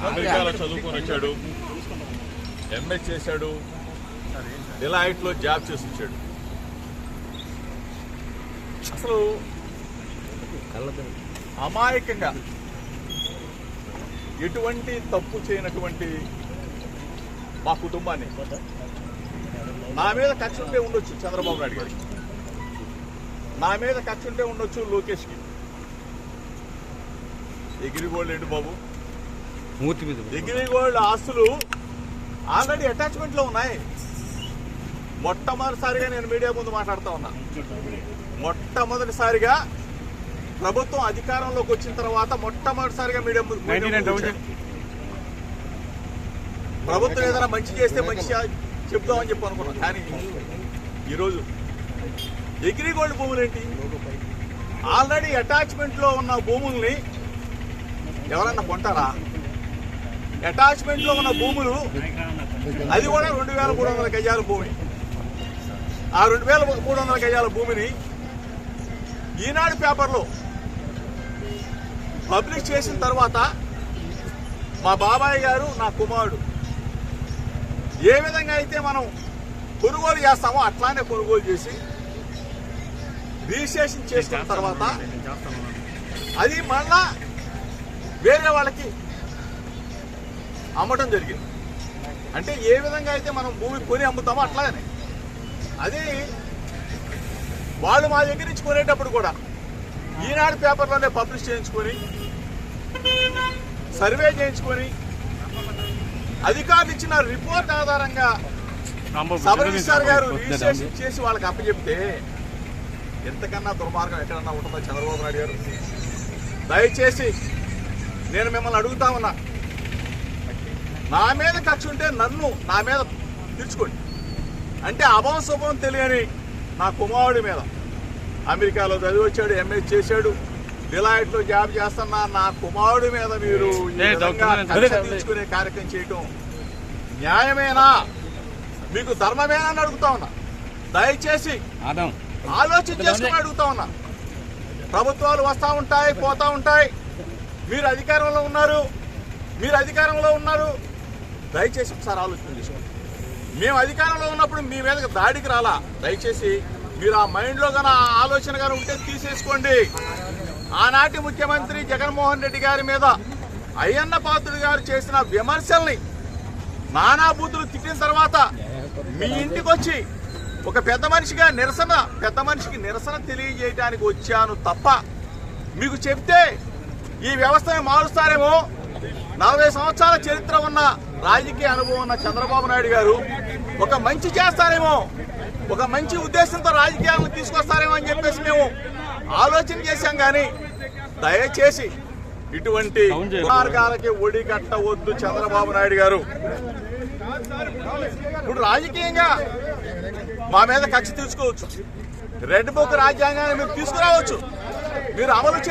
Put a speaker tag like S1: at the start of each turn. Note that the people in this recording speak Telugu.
S1: అమెరికాలో చదువుకొని వచ్చాడు, ఎంఏ చేశాడు, డిలాయిట్లో జాబ్ చేసి వచ్చాడు. అసలు అమాయకంగా ఎటువంటి తప్పు చేయనటువంటి మా కుటుంబాన్ని నా మీద కక్ష ఉంటే ఉండొచ్చు చంద్రబాబు నాయుడు గారికి, నా మీద కక్ష ఉంటే ఉండొచ్చు లోకేష్కి. ఎగిరిగోల్డ్ ఏంటి బాబు, ఎగిరిగోల్డ్ ఆస్తులు ఆల్రెడీ అటాచ్మెంట్ లో ఉన్నాయి. మొట్టమొదటిసారిగా నేను మీడియా ముందు మాట్లాడుతా ఉన్నా. మొట్టమొదటిసారిగా ప్రభుత్వం అధికారంలోకి వచ్చిన తర్వాత మొట్టమొదటిసారిగా మీడియా ముందు ప్రభుత్వం ఏదైనా మంచి చేస్తే మంచి చెప్దామని చెప్పి అనుకున్నాం. కానీ ఈరోజు ఎగ్రిగోల్డ్ భూములు ఏంటి, ఆల్రెడీ అటాచ్మెంట్ లో ఉన్న భూముల్ని ఎవరన్నా కొంటారా? అటాచ్మెంట్ లో ఉన్న భూములు, అది కూడా 2300 గజాల భూమి. ఆ 2300 గజాల భూమిని ఈనాడు పేపర్లో పబ్లిష్ చేసిన తర్వాత మా బాబాయ్ గారు, నా కుమారుడు ఏ విధంగా అయితే మనం కొనుగోలు చేస్తామో అట్లానే కొనుగోలు చేసి రిజిస్ట్రేషన్ చేసుకున్న తర్వాత అది మళ్ళా వేరే వాళ్ళకి అమ్మటం జరిగింది. అంటే ఏ విధంగా అయితే మనం భూమి కొని అమ్ముతామో అట్లానే అది వాళ్ళు మా దగ్గర నుంచి కొనేటప్పుడు కూడా ఈనాడు పేపర్లోనే పబ్లిష్ చేయించుకొని సర్వే చేయించుకొని అధికారులు ఇచ్చిన రిపోర్ట్ ఆధారంగా సబ్ రిజిస్ట్రార్ గారు రిజిస్ట్రేషన్ చేసి వాళ్ళకి అప్పచెప్తే ఎంతకన్నా దుర్మార్గం ఎక్కడన్నా ఉంటుందో చంద్రబాబు నాయుడు గారు. దయచేసి నేను మిమ్మల్ని అడుగుతా ఉన్నా, నా మీద కక్ష ఉంటే నా మీద తీర్చుకోండి. అంటే అభం శుభం తెలియని నా కుమారుడి మీద, అమెరికాలో చదివి వచ్చాడు, ఎంఏ చేశాడు, డిలాయిట్లో జాబ్ చేస్తున్నా నా కుమారుడి మీద మీరు తీర్చుకునే కార్యక్రమం చేయటం న్యాయమేనా, మీకు ధర్మమేనా అని అడుగుతా ఉన్నా. దయచేసి ఆలోచన చేసుకుని అడుగుతా ఉన్నా. ప్రభుత్వాలు వస్తూ ఉంటాయి, పోతా ఉంటాయి. మీరు అధికారంలో ఉన్నారు, దయచేసి ఒకసారి ఆలోచన చేసుకోండి. మేము అధికారంలో ఉన్నప్పుడు మీ మీదకి దాడికి రాలా. దయచేసి మీరు ఆ మైండ్లో కానీ ఆ ఆలోచన కానీ ఉంటే తీసేసుకోండి. ఆనాటి ముఖ్యమంత్రి జగన్మోహన్ రెడ్డి గారి మీద అయ్యన్న పాత్రుడు గారు చేసిన విమర్శల్ని నానా బూతులు తిట్టిన తర్వాత మీ ఇంటికి వచ్చి ఒక పెద్ద మనిషికి నిరసన తెలియజేయడానికి వచ్చాను తప్ప మీకు చెప్తే ఈ వ్యవస్థని మారుస్తారేమో, 40 సంవత్సరాల చరిత్ర ఉన్న రాజకీయ అనుభవం ఉన్న చంద్రబాబు నాయుడు గారు ఒక మంచి చేస్తారేమో, ఒక మంచి ఉద్దేశంతో రాజకీయాలను తీసుకొస్తారేమో అని చెప్పేసి మేము ఆలోచన చేశాం. కానీ దయచేసి ఇటువంటి మార్గాలకి ఒడి కట్టవద్దు చంద్రబాబు నాయుడు గారు. ఇప్పుడు రాజకీయంగా మా మీద కక్ష తీసుకోవచ్చు, రెడ్ బుక్ రాజ్యాంగాన్ని మీరు తీసుకురావచ్చు, మీరు అమలు